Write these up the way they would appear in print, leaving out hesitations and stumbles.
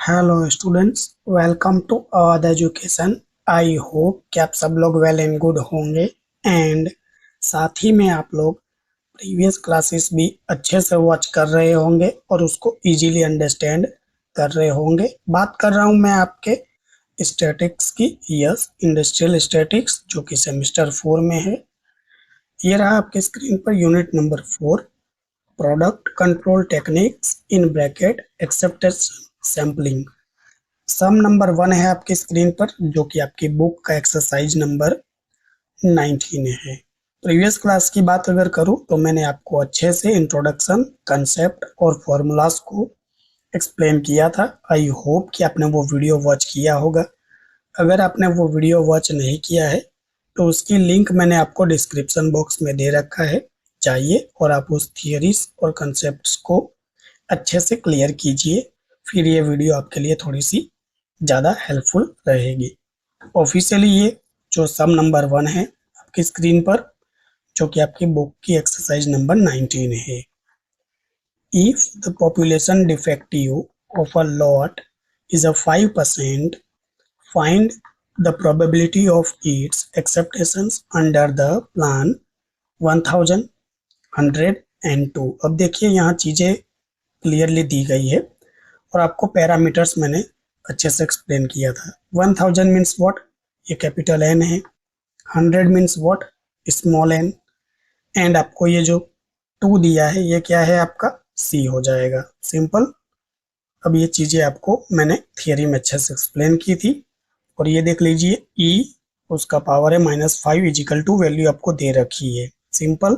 Hello students, welcome to the education. I hope कि आप सब लोग वेल एंड गुड होंगे एंड साथ ही में आप लोग प्रीवियस क्लासेस भी अच्छे से वॉच कर रहे होंगे और उसको इजीली अंडरस्टैंड कर रहे होंगे। बात कर रहा हूँ मैं आपके स्टैटिक्स की। यस, इंडस्ट्रियल स्टैटिक्स जो कि सेमेस्टर 4 में है। ये रहा आपके स्क्रीन पर unit number 4, product control techniques in bracket acceptance sampling. Sum number 1 है आपकी स्क्रीन पर, जो कि आपकी बुक का एक्सरसाइज नंबर 19 है। प्रीवियस क्लास की बात अगर करूं तो मैंने आपको अच्छे से इंट्रोडक्शन, कंसेप्ट और फॉर्मूलाज को एक्सप्लेन किया था। आई होप कि आपने वो वीडियो वॉच किया होगा। अगर आपने वो वीडियो वॉच नहीं किया है तो उसकी लिंक मैंने आपको डिस्क्रिप्शन बॉक्स में दे रखा है। जाइए और आप उस थियरीज और कंसेप्ट्स को अच्छे से क्लियर कीजिए, फिर ये वीडियो आपके लिए थोड़ी सी ज़्यादा हेल्पफुल रहेगी। ऑफिशियली ये जो सम नंबर 1 है आपकी स्क्रीन पर, जो कि आपकी बुक की एक्सरसाइज नंबर 19 है। If the population defective of a lot is a 5%, find the probability of its acceptations under the plan 1102। अब देखिए यहाँ चीज़ें क्लियरली दी गई है और आपको पैरामीटर्स मैंने अच्छे से एक्सप्लेन किया था। 1000 मीन्स व्हाट, ये कैपिटल एन है। 100 means what, small n. And आपको ये जो 2 दिया है ये क्या है, आपका सी हो जाएगा। सिंपल। अब ये चीज़ें आपको मैंने थियरी में अच्छे से एक्सप्लेन की थी। और ये देख लीजिए, ई उसका पावर है -5 इजिकल टू वैल्यू आपको दे रखी है। सिंपल।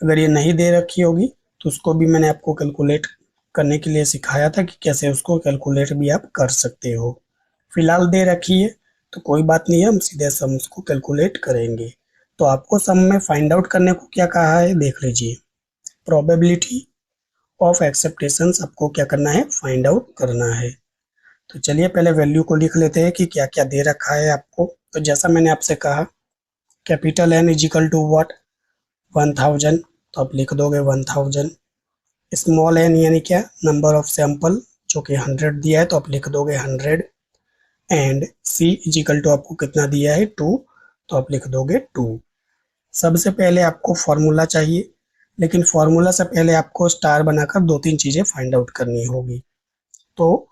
अगर ये नहीं दे रखी होगी तो उसको भी मैंने आपको कैलकुलेट करने के लिए सिखाया था कि कैसे उसको कैलकुलेट भी आप कर सकते हो। फिलहाल दे रखी है तो कोई बात नहीं है, हम सीधे सम्स को कैलकुलेट करेंगे। तो आपको सम में फाइंड आउट करने को क्या कहा है, देख लीजिए। प्रोबेबिलिटी ऑफ एक्सेप्टेशंस आपको क्या करना है, फाइंड आउट करना है। तो चलिए पहले वैल्यू को लिख लेते हैं कि क्या क्या दे रखा है आपको। तो जैसा मैंने आपसे कहा, capital N equal to what, 1000, तो आप लिख दोगे 1000। स्मॉल एन यानी क्या, नंबर ऑफ सैंपल, जो कि 100 दिया है तो आप लिख दोगे 100। एंड सी इजिकल टू आपको कितना दिया है, 2, तो आप लिख दोगे 2। सबसे पहले आपको फॉर्मूला चाहिए, लेकिन फॉर्मूला से पहले आपको स्टार बनाकर 2-3 चीज़ें फाइंड आउट करनी होगी। तो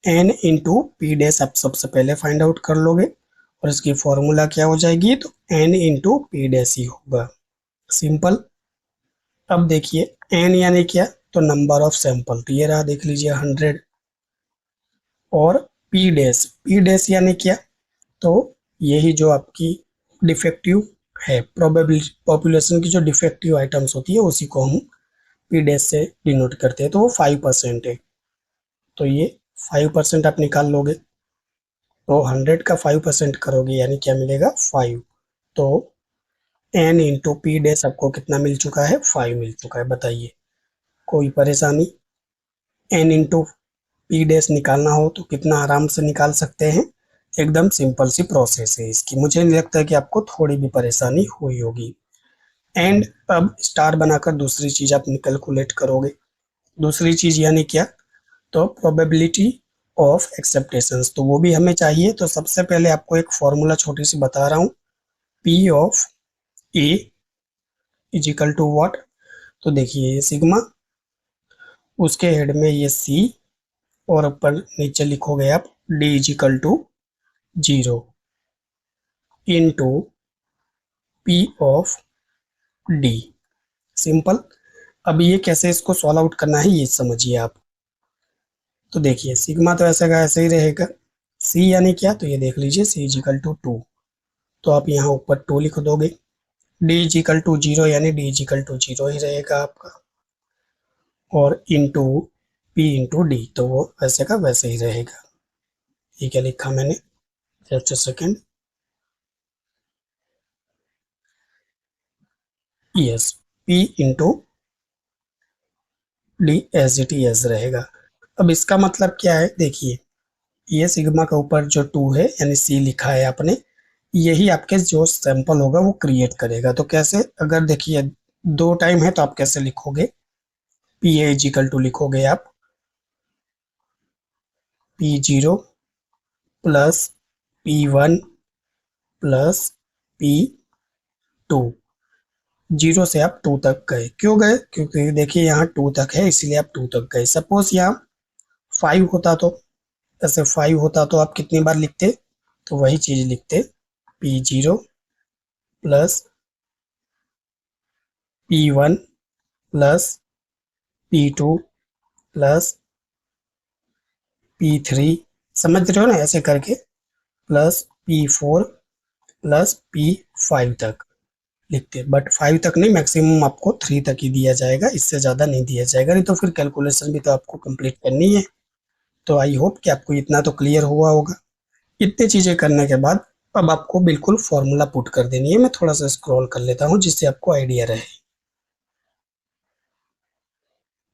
एन इंटू पी डैश आप सबसे पहले फाइंड आउट कर लोगे और इसकी फॉर्मूला क्या हो जाएगी, तो एन इंटू पी डैश ही होगा। सिंपल। अब देखिए एन यानी क्या, तो नंबर ऑफ सैंपल, तो ये रहा देख लीजिए 100। और पी डैश यानी क्या, तो यही जो आपकी डिफेक्टिव है, प्रोबेबिलिटी पॉपुलेशन की जो डिफेक्टिव आइटम्स होती है उसी को हम पी डैश से डिनोट करते हैं। तो वो 5% है, तो ये 5% आप निकाल लोगे। तो 100 का 5% करोगे यानी क्या मिलेगा, 5। तो एन इंटू पी डैश आपको कितना मिल चुका है, 5 मिल चुका है। बताइए कोई परेशानी। एन इंटू पी डैश निकालना हो तो कितना आराम से निकाल सकते हैं। एकदम सिंपल सी प्रोसेस है इसकी, मुझे नहीं लगता है कि आपको थोड़ी भी परेशानी हुई होगी। एंड अब स्टार बनाकर दूसरी चीज आप कैलकुलेट करोगे। दूसरी चीज यानी क्या, तो प्रोबेबिलिटी ऑफ एक्सेप्टेशंस, तो वो भी हमें चाहिए। तो सबसे पहले आपको एक फॉर्मूला छोटी सी बता रहा हूँ, P of A equal to what, तो देखिए ये सिग्मा, उसके हेड में ये सी, और ऊपर नीचे लिखोगे आप D equal to 0 into P of D. Simple. अब ये कैसे इसको सॉल्व आउट करना है ये समझिए आप। तो देखिए सिग्मा तो ऐसे का ऐसे ही रहेगा। सी यानी क्या, तो ये देख लीजिए सी इजिकल टू 2, तो आप यहाँ ऊपर 2 लिख दोगे। डी इजिकल टू 0 यानी डी इजिकल टू 0 ही रहेगा आपका। और इंटू पी इंटू डी, तो वो वैसे का वैसे ही रहेगा। ये क्या लिखा मैंने, just a second. Yes, P into D as it is रहेगा। अब इसका मतलब क्या है, देखिए ये सिग्मा के ऊपर जो 2 है यानी सी लिखा है आपने, यही आपके जो सैंपल होगा वो क्रिएट करेगा। तो कैसे, अगर देखिए 2 टाइम है तो आप कैसे लिखोगे, पी ए इजिकल टू लिखोगे आप P0 plus P1 plus P2। Zero से आप 2 तक गए, क्यों गए? क्योंकि देखिए यहाँ 2 तक है इसलिए आप 2 तक गए। सपोज यहाँ 5 होता तो, ऐसे 5 होता तो आप कितनी बार लिखते? तो वही चीज लिखते, P0 plus P1 plus P2 plus P3, समझ रहे हो ना, ऐसे करके प्लस P4 प्लस P5 तक लिखते। बट 5 तक नहीं, मैक्सिमम आपको 3 तक ही दिया जाएगा, इससे ज़्यादा नहीं दिया जाएगा, नहीं तो फिर कैलकुलेशन भी तो आपको कंप्लीट करनी है। तो आई होप कि आपको इतना तो क्लियर हुआ होगा। इतनी चीज़ें करने के बाद अब आपको बिल्कुल फॉर्मूला पुट कर देनी है। मैं थोड़ा सा स्क्रॉल कर लेता हूँ जिससे आपको आइडिया रहे।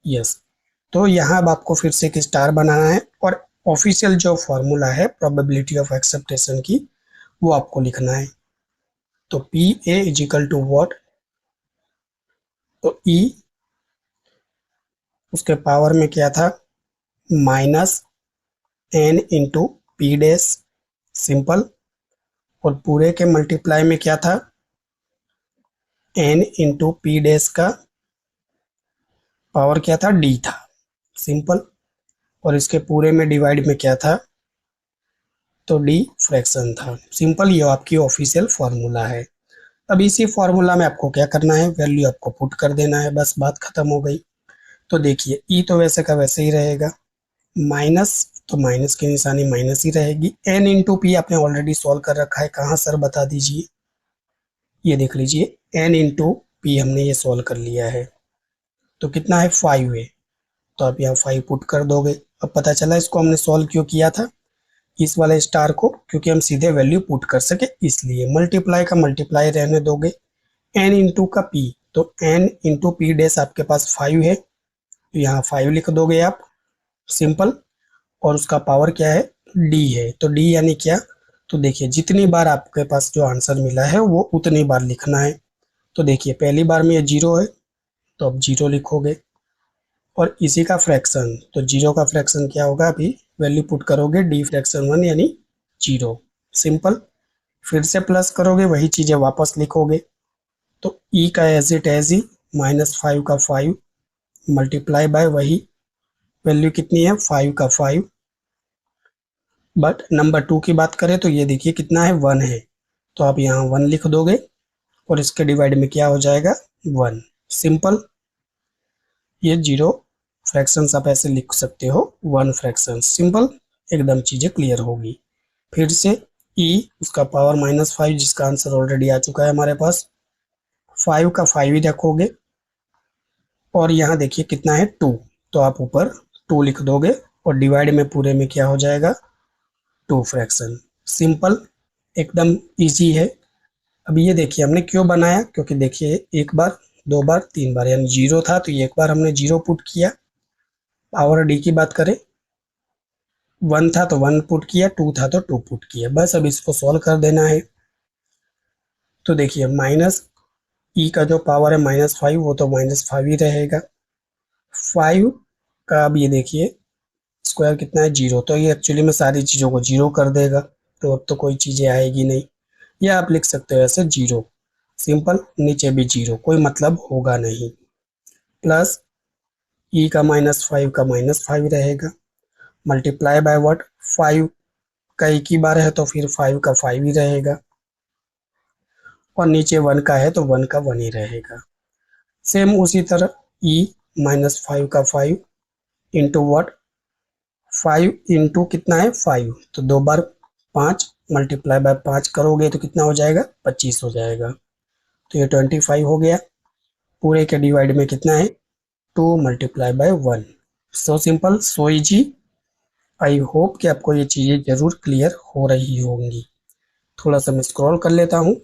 यस, तो यहाँ अब आपको फिर से एक स्टार बनाना है और ऑफिशियल जो फॉर्मूला है प्रोबेबिलिटी ऑफ एक्सेप्टेशन की, वो आपको लिखना है। तो P A is equal to what? तो ई उसके पावर में क्या था? Minus N into P dash, simple. और पूरे के मल्टीप्लाई में क्या था? एन इंटू पी डैश का पावर क्या था? डी था, सिंपल। और इसके पूरे में डिवाइड में क्या था? तो डी फ्रैक्शन था, सिंपल। ये आपकी ऑफिशियल फॉर्मूला है। अब इसी फॉर्मूला में आपको क्या करना है? वैल्यू आपको पुट कर देना है, बस बात खत्म हो गई। तो देखिए ई तो वैसे का वैसे ही रहेगा, माइनस तो माइनस की निशानी माइनस ही रहेगी। एन इंटू पी आपने ऑलरेडी सॉल्व कर रखा है, कहाँ सर बता दीजिए? ये देख लीजिए, एन इंटू पी हमने ये सॉल्व कर लिया है। तो कितना है? 5 है। तो आप यहाँ 5 पुट कर दोगे। अब पता चला इसको हमने सॉल्व क्यों किया था, इस वाले स्टार को, क्योंकि हम सीधे वैल्यू पुट कर सके इसलिए। मल्टीप्लाई का मल्टीप्लाई रहने दोगे, एन इंटू का पी, तो एन इंटू पी डैश आपके पास 5 है, तो यहाँ 5 लिख दोगे आप, सिंपल। और उसका पावर क्या है? डी है। तो डी यानी क्या? तो देखिए जितनी बार आपके पास जो आंसर मिला है वो उतनी बार लिखना है। तो देखिए पहली बार में ये 0 है, तो अब 0 लिखोगे। और इसी का फ्रैक्शन, तो 0 का फ्रैक्शन क्या होगा? अभी वैल्यू पुट करोगे, डी फ्रैक्शन 1 यानी 0, सिंपल। फिर से प्लस करोगे, वही चीज़ें वापस लिखोगे। तो ई का एज इट एज ही, -5 का 5 मल्टीप्लाई बाय वही वैल्यू कितनी है? 5 का 5। बट नंबर 2 की बात करें तो ये देखिए कितना है? 1 है। तो आप यहाँ 1 लिख दोगे और इसके डिवाइड में क्या हो जाएगा? 1, सिंपल। ये 0 फ्रैक्शंस आप ऐसे लिख सकते हो, 1 फ्रैक्शन, सिंपल। एकदम चीज़ें क्लियर होगी। फिर से ई उसका पावर -5, जिसका आंसर ऑलरेडी आ चुका है हमारे पास। 5 का 5 ही रखोगे और यहाँ देखिए कितना है? 2, तो आप ऊपर 2 लिख दोगे और डिवाइड में पूरे में क्या हो जाएगा? 2 फ्रैक्शन, सिंपल, एकदम इजी है। अब ये देखिए हमने क्यों बनाया, क्योंकि देखिए एक बार, 2 बार, 3 बार, यानी 0 था तो ये एक बार हमने 0 पुट किया। पावर डी की बात करें, 1 था तो 1 पुट किया, 2 था तो 2 पुट किया, बस। अब इसको सॉल्व कर देना है। तो देखिए माइनस ई का जो पावर है -5, वो तो -5 ही रहेगा। 5 का अब ये देखिए स्क्वायर कितना है? 0, तो ये एक्चुअली में सारी चीज़ों को 0 कर देगा, तो अब तो कोई चीज़ें आएगी नहीं। या आप लिख सकते हो ऐसे 0, सिंपल, नीचे भी 0, कोई मतलब होगा नहीं। प्लस ई का -5 का -5 रहेगा, मल्टीप्लाई बाय व्हाट? 5 का एक ही बार है तो फिर 5 का 5 ही रहेगा, और नीचे 1 का है तो 1 का 1 ही रहेगा। सेम उसी तरह ई -5 का 5 इंटू व्हाट? 5 इंटू कितना है? 5, तो 2 बार 5 मल्टीप्लाई बाय 5 करोगे तो कितना हो जाएगा? 25 हो जाएगा। तो ये 25 हो गया। पूरे के डिवाइड में कितना है? 2 multiply by 1। So simple, so easy. I hope कि आपको ये चीज़ें ज़रूर क्लियर हो रही होंगी। थोड़ा सा मैं स्क्रॉल कर लेता हूँ,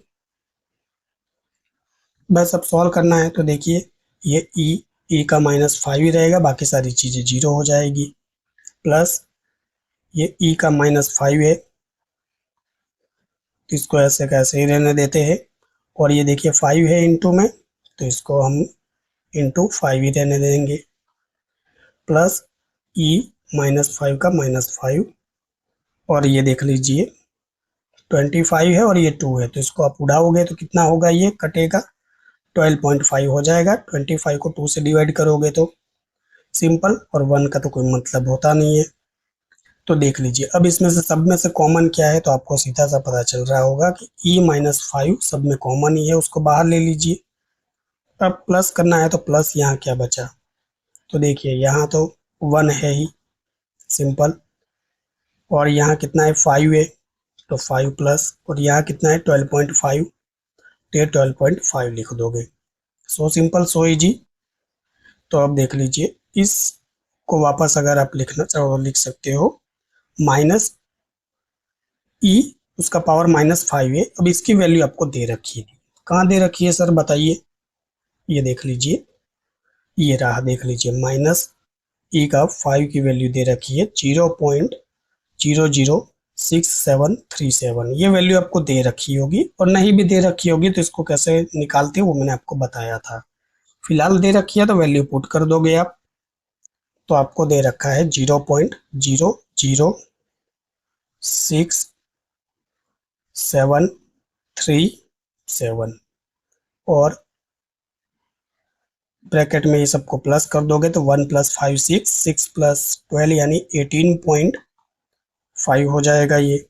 बस अब सॉल्व करना है। तो देखिए ये ई का -5 ही रहेगा, बाकी सारी चीज़ें 0 हो जाएगी। प्लस ये ई का -5 है तो इसको ऐसे कैसे ही रहने देते हैं। और ये देखिए 5 है इंटू में, तो इसको हम इंटू 5 ही रहने देंगे। प्लस ई -5 का -5, और ये देख लीजिए 25 है और ये 2 है, तो इसको आप उड़ाओगे तो कितना होगा, ये कटेगा 12.5 हो जाएगा। 25 को 2 से डिवाइड करोगे तो सिंपल, और 1 का तो कोई मतलब होता नहीं है। तो देख लीजिए अब इसमें से सब में से कॉमन क्या है, तो आपको सीधा सा पता चल रहा होगा कि e-5 सब में कॉमन ही है, उसको बाहर ले लीजिए। अब प्लस करना है तो प्लस यहाँ क्या बचा, तो देखिए यहाँ तो 1 है ही, सिंपल, और यहाँ कितना है 5 है, तो 5 प्लस, और यहाँ कितना है 12.5, तो ये 12.5 लिख दोगे। So simple, so easy. तो अब देख लीजिए इसको वापस अगर आप लिखना चाहो तो लिख सकते हो माइनस ई उसका पावर -5 है। अब इसकी वैल्यू आपको दे रखी है, कहाँ दे रखी है सर बताइए, ये देख लीजिए, ये रहा, देख लीजिए माइनस ई का 5 की वैल्यू दे रखी है 0.006737, ये वैल्यू आपको दे रखी होगी, और नहीं भी दे रखी होगी तो इसको कैसे निकालते हैं वो मैंने आपको बताया था। फिलहाल दे रखी है तो वैल्यू पुट कर दोगे आप, तो आपको दे रखा है 0.00637, और ब्रैकेट में ये सबको प्लस कर दोगे तो 1 + 5 6, 6 + 12 यानी 18.5 हो जाएगा ये।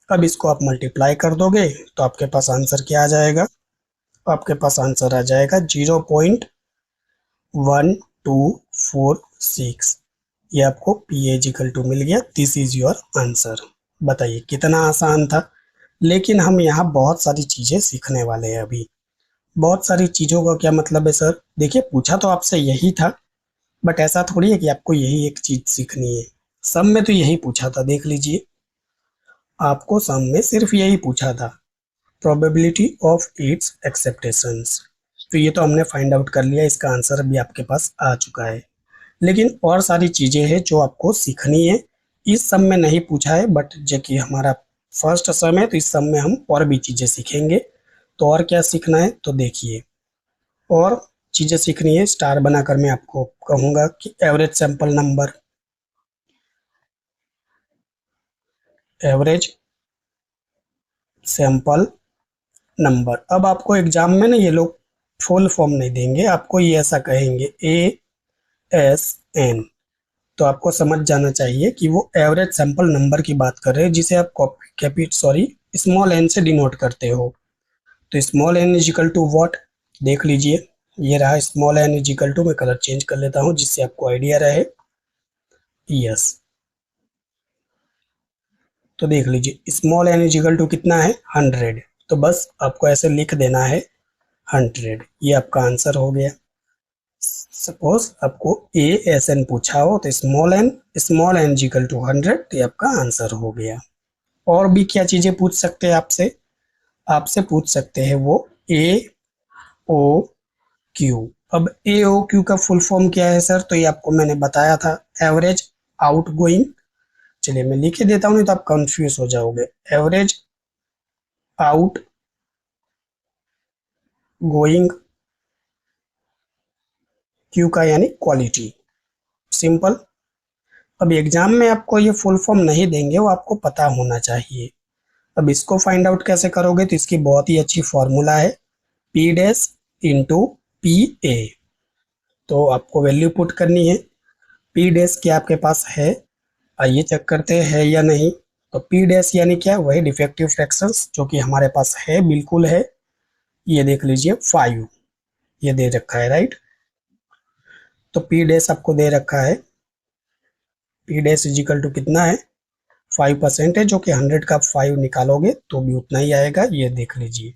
अब इसको आप मल्टीप्लाई कर दोगे तो आपके पास आंसर क्या आ जाएगा, आपके पास आंसर आ जाएगा 0.1246। ये आपको P=2 मिल गया। This is your answer. बताइए कितना आसान था, लेकिन हम यहाँ बहुत सारी चीजें सीखने वाले हैं अभी। बहुत सारी चीजों का क्या मतलब है सर, देखिए पूछा तो आपसे यही था, बट ऐसा थोड़ी है कि आपको यही एक चीज सीखनी है। सम में तो यही पूछा था, देख लीजिए आपको सम में सिर्फ यही पूछा था, प्रोबेबिलिटी ऑफ इट्स एक्सेप्टेशंस। तो ये तो हमने फाइंड आउट कर लिया, इसका आंसर भी आपके पास आ चुका है। लेकिन और सारी चीजें हैं जो आपको सीखनी है, इस सम में नहीं पूछा है, बट जो कि हमारा फर्स्ट सम है तो इस सम में हम और भी चीजें सीखेंगे। तो और क्या सीखना है तो देखिए, और चीजें सीखनी है स्टार बनाकर मैं आपको कहूंगा कि average sample number, average sample number. अब आपको एग्जाम में ना ये लोग फुल फॉर्म नहीं देंगे, आपको ये ऐसा कहेंगे ASN, तो आपको समझ जाना चाहिए कि वो एवरेज सैंपल नंबर की बात कर रहे हैं, जिसे आप स्मॉल एन से डिनोट करते हो। तो small N is equal to what, देख लीजिए ये रहा small N is equal to, मैं कलर चेंज कर लेता हूँ जिससे आपको आइडिया रहे। यस, तो देख लीजिए small N is equal to कितना है 100, तो बस आपको ऐसे लिख देना है 100, ये आपका आंसर हो गया। सपोज आपको ASN पूछा हो तो small N is equal to 100, तो ये आपका आंसर हो गया। और भी क्या चीजें पूछ सकते हैं आपसे, आपसे पूछ सकते हैं वो AOQ। अब AOQ का फुल फॉर्म क्या है सर, तो ये आपको मैंने बताया था, एवरेज आउट गोइंग। चलिए मैं लिख ही देता हूँ नहीं तो आप कंफ्यूज हो जाओगे। एवरेज आउट गोइंग क्यू का यानी क्वालिटी, सिंपल। अब एग्जाम में आपको ये फुल फॉर्म नहीं देंगे, वो आपको पता होना चाहिए। अब इसको फाइंड आउट कैसे करोगे, तो इसकी बहुत ही अच्छी फॉर्मूला है, P डैश इंटू PA। तो आपको वैल्यू पुट करनी है, P डैश क्या आपके पास है, आइए चेक करते हैं या नहीं। तो P डैश यानी क्या, वही डिफेक्टिव फ्रैक्शंस जो कि हमारे पास है, बिल्कुल है। ये देख लीजिए 5 ये दे रखा है, राइट। तो P डैश आपको दे रखा है, P dash is equal to कितना है 5% है, जो कि 100 का 5 निकालोगे तो भी उतना ही आएगा, ये देख लीजिए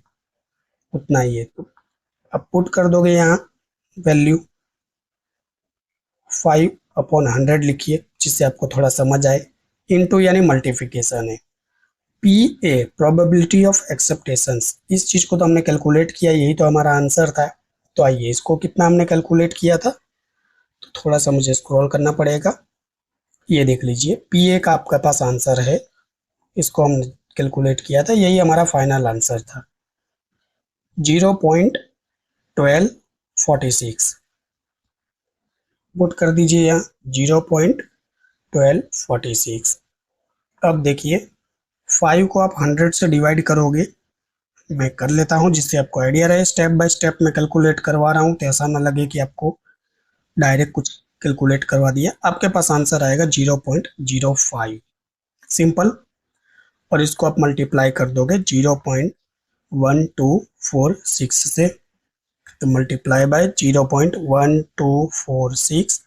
उतना ही है। तो अब पुट कर दोगे यहाँ वैल्यू 5/100 लिखिए जिससे आपको थोड़ा समझ आए। इनटू यानी मल्टीप्लिकेशन है, PA प्रोबेबिलिटी ऑफ एक्सेप्टेशंस, इस चीज को तो हमने कैलकुलेट किया, यही तो हमारा आंसर था। तो आइए इसको कितना हमने कैलकुलेट किया था, तो थोड़ा सा मुझे स्क्रॉल करना पड़ेगा। ये देख लीजिए PA का आपके पास आंसर है, इसको हमने कैलकुलेट किया था, यही हमारा फाइनल आंसर था 0.1246। पुट कर दीजिए यहाँ 0.1246। 1246। अब देखिए 5 को आप 100 से डिवाइड करोगे, मैं कर लेता हूँ जिससे आपको आइडिया रहे, स्टेप बाय स्टेप मैं कैलकुलेट करवा रहा हूँ तो ऐसा ना लगे कि आपको डायरेक्ट कुछ कैलकुलेट करवा दिया। आपके पास आंसर आएगा 0.05 सिंपल, और इसको आप मल्टीप्लाई कर दोगे 0.1246 से, तो मल्टीप्लाई बाय 0.1246।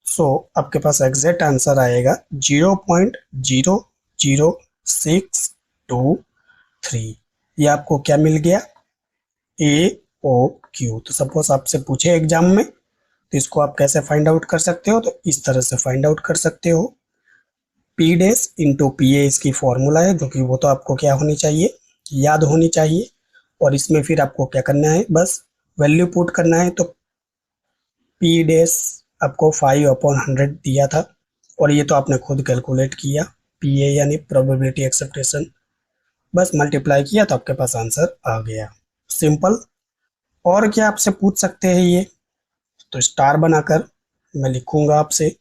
सो आपके पास एग्जैक्ट आंसर आएगा 0.00623। ये आपको क्या मिल गया, ए ओ क्यू। तो सपोज आपसे पूछे एग्जाम में तो इसको आप कैसे फाइंड आउट कर सकते हो, तो इस तरह से फाइंड आउट कर सकते हो। P dash into P A इसकी फॉर्मूला है, जो कि वो तो आपको क्या होनी चाहिए, याद होनी चाहिए। और इसमें फिर आपको क्या करना है, बस वैल्यू पुट करना है। तो पी डैश आपको 5/100 दिया था, और ये तो आपने खुद कैलकुलेट किया, पी ए यानी प्रोबेबिलिटी एक्सेप्टेशन, बस मल्टीप्लाई किया तो आपके पास आंसर आ गया, सिंपल। और क्या आपसे पूछ सकते हैं ये, तो स्टार बनाकर मैं लिखूंगा आपसे,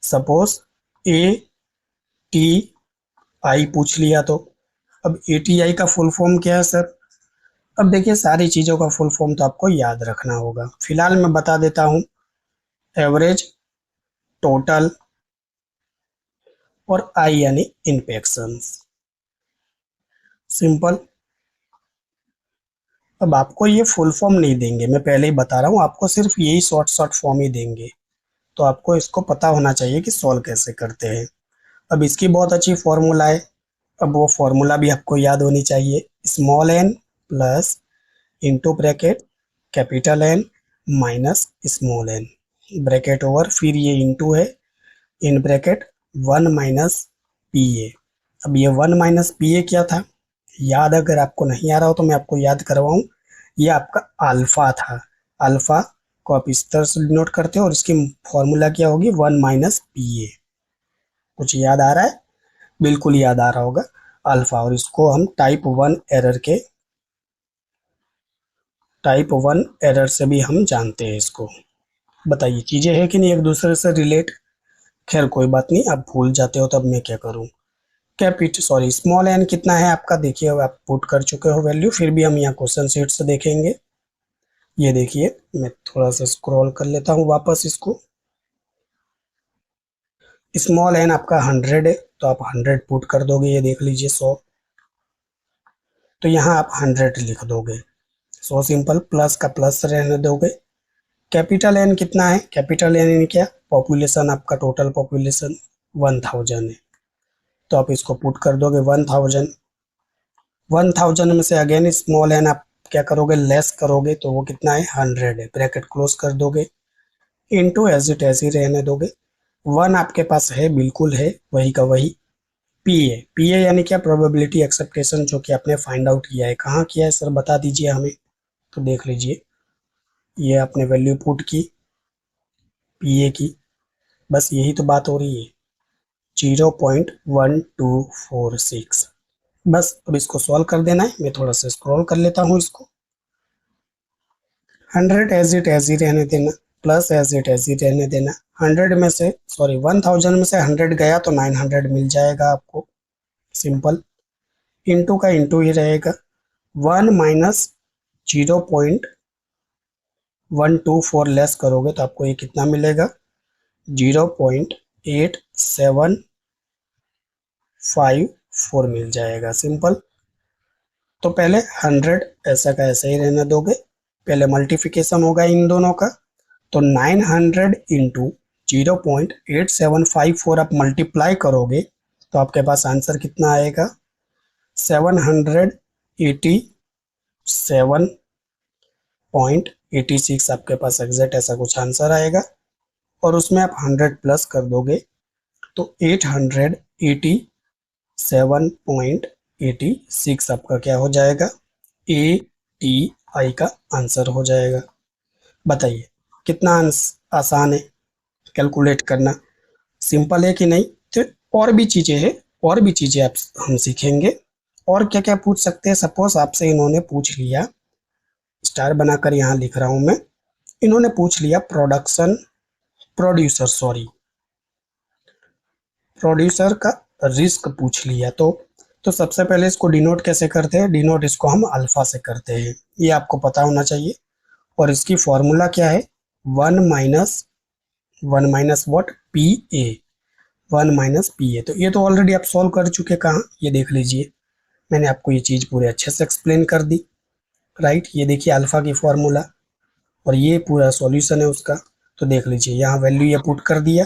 सपोज ए टी आई पूछ लिया तो अब ए टी आई का फुल फॉर्म क्या है सर। अब देखिए सारी चीज़ों का फुल फॉर्म तो आपको याद रखना होगा, फिलहाल मैं बता देता हूँ, एवरेज, टोटल और आई यानी इन्फेक्शंस, सिंपल। अब आपको ये फुल फॉर्म नहीं देंगे, मैं पहले ही बता रहा हूँ, आपको सिर्फ यही शॉर्ट शॉर्ट फॉर्म ही देंगे, तो आपको इसको पता होना चाहिए कि सॉल्व कैसे करते हैं। अब इसकी बहुत अच्छी फॉर्मूला है, अब वो फॉर्मूला भी आपको याद होनी चाहिए, small N plus into bracket capital N minus small N, bracket over, फिर ये इंटू है, in bracket 1 minus P A. अब ये 1 माइनस पी ए क्या था, याद अगर आपको नहीं आ रहा हो तो मैं आपको याद करवाऊं, ये आपका अल्फा था। अल्फा को आप इस तरह से डिनोट करते हो, और इसकी फॉर्मूला क्या होगी, 1 माइनस पी ए। कुछ याद आ रहा है, बिल्कुल याद आ रहा होगा, अल्फा। और इसको हम टाइप 1 एरर से भी हम जानते हैं इसको। बताइए चीजें है कि नहीं एक दूसरे से रिलेट। खैर कोई बात नहीं, आप भूल जाते हो तब मैं क्या करूं। स्मॉल एन कितना है आपका, देखिए आप पुट कर चुके हो वैल्यू, फिर भी हम यहाँ क्वेश्चन शीट से देखेंगे। ये देखिए मैं थोड़ा सा स्क्रॉल कर लेता हूँ वापस इसको। स्मॉल एन आपका 100 है, तो आप 100 पुट कर दोगे, ये देख लीजिए 100, तो यहाँ आप 100 लिख दोगे, सो सिंपल, प्लस का प्लस रहने दोगे। कैपिटल एन कितना है, कैपिटल एन यानी क्या, पॉपुलेशन, आपका टोटल पॉपुलेशन 1000 है, तो आप इसको पुट कर दोगे 1000। 1000 में से अगेन स्मॉल एन आप क्या करोगे, लेस करोगे, तो वो कितना है, 100 है, ब्रैकेट क्लोज कर दोगे, इनटू एज इट ऐसे ही रहने दोगे। 1 आपके पास है, बिल्कुल है, वही का वही। पी ए यानी क्या, प्रोबेबिलिटी एक्सेप्टेशन, जो कि आपने फाइंड आउट किया है, कहाँ किया है सर बता दीजिए हमें। तो देख लीजिए, ये आपने वैल्यू पुट की पी ए की, बस यही तो बात हो रही है, 0.1246। बस अब इसको सॉल्व कर देना है, मैं थोड़ा सा स्क्रॉल कर लेता हूँ इसको। 100 एज इट रहने देना, प्लस एज इट रहने देना। 1000 में से 100 गया तो 900 मिल जाएगा आपको, सिंपल। इंटू का इंटू ही रहेगा, 1 माइनस 0.124 लेस करोगे तो आपको ये कितना मिलेगा, 0.8754 मिल जाएगा, सिंपल। तो पहले 100 ऐसा का ऐसा ही रहने दोगे, पहले मल्टीप्लिकेशन होगा इन दोनों का, तो 900 इंटू 0.8754 आप मल्टीप्लाई करोगे तो आपके पास आंसर कितना आएगा, 787.86 आपके पास एग्जैक्ट ऐसा कुछ आंसर आएगा। और उसमें आप 100 प्लस कर दोगे तो 887.86 आपका क्या हो जाएगा, ए टी आई का आंसर हो जाएगा। बताइए कितना आसान है कैलकुलेट करना, सिंपल है कि नहीं। तो और भी चीजें हैं, और भी चीजें आप हम सीखेंगे। और क्या क्या पूछ सकते हैं, सपोज आपसे इन्होंने पूछ लिया, स्टार बनाकर यहाँ लिख रहा हूं मैं, इन्होंने पूछ लिया प्रोड्यूसर, सॉरी, प्रोड्यूसर का रिस्क पूछ लिया तो सबसे पहले इसको डिनोट कैसे करते हैं, डिनोट इसको हम अल्फा से करते हैं, ये आपको पता होना चाहिए। और इसकी फॉर्मूला क्या है, one minus what, P A, one minus P ए। तो ये तो ऑलरेडी आप सॉल्व कर चुके, कहाँ, ये देख लीजिए, मैंने आपको ये चीज़ पूरे अच्छे से एक्सप्लेन कर दी, राइट। ये देखिए अल्फा की फॉर्मूला और ये पूरा सॉल्यूशन है उसका। तो देख लीजिए यहाँ वैल्यू ये पुट कर दिया,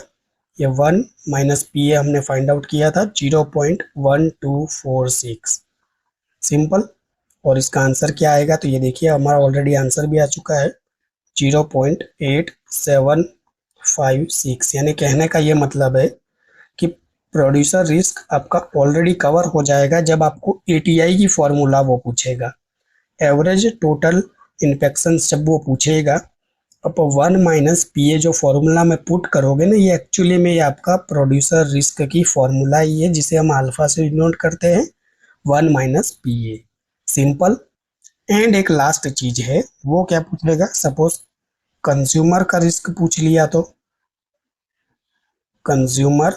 ये वन माइनस पी ए हमने फाइंड आउट किया था 0.1246, सिंपल। और इसका आंसर क्या आएगा, तो ये देखिए हमारा ऑलरेडी आंसर भी आ चुका है 0.8756। यानी कहने का ये मतलब है कि प्रोड्यूसर रिस्क आपका ऑलरेडी कवर हो जाएगा जब आपको एटीआई की फॉर्मूला वो पूछेगा, एवरेज टोटल इन्फेक्शन जब वो पूछेगा। अब वन माइनस पी ए जो फॉर्मूला में पुट करोगे ना, ये एक्चुअली में ये आपका प्रोड्यूसर रिस्क की फॉर्मूला ही है, जिसे हम अल्फा से डिनोट करते हैं, one minus P A, simple. And एक लास्ट चीज है, वो क्या पूछेगा, सपोज कंज्यूमर का रिस्क पूछ लिया तो, कंज्यूमर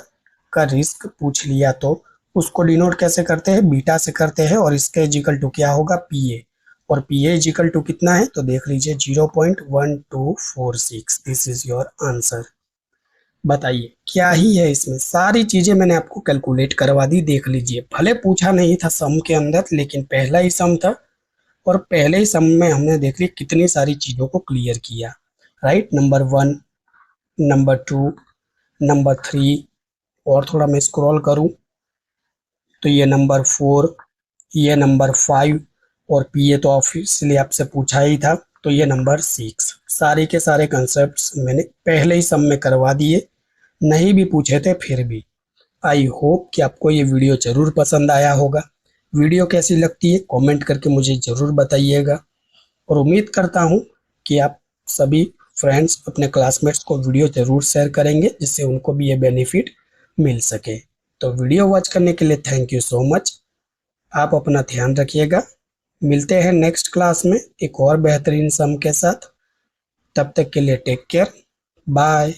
का रिस्क पूछ लिया तो उसको डिनोट कैसे करते हैं, बीटा से करते हैं। और इसके इजिकल टू क्या होगा, पी ए, और पी ए इजिकल टू कितना है, तो देख लीजिए 0.1246। This is your answer. बताइए क्या ही है इसमें, सारी चीजें मैंने आपको कैलकुलेट करवा दी, देख लीजिए। भले पूछा नहीं था सम के अंदर, लेकिन पहला ही सम था और पहले ही सम में हमने देख ली कितनी सारी चीजों को क्लियर किया, राइट। नंबर 1, नंबर 2, नंबर 3, और थोड़ा मैं स्क्रॉल करूं तो ये नंबर 4, ये नंबर 5, और पी ए तो ऑफिशियली आपसे पूछा ही था, तो ये नंबर 6। सारे के सारे कंसेप्ट्स मैंने पहले ही सब में करवा दिए, नहीं भी पूछे थे फिर भी। आई होप कि आपको ये वीडियो ज़रूर पसंद आया होगा। वीडियो कैसी लगती है कमेंट करके मुझे ज़रूर बताइएगा, और उम्मीद करता हूँ कि आप सभी फ्रेंड्स अपने क्लासमेट्स को वीडियो ज़रूर शेयर करेंगे, जिससे उनको भी ये बेनिफिट मिल सके। तो वीडियो वॉच करने के लिए थैंक यू सो मच। आप अपना ध्यान रखिएगा, मिलते हैं नेक्स्ट क्लास में एक और बेहतरीन सम के साथ। तब तक के लिए टेक केयर, बाय।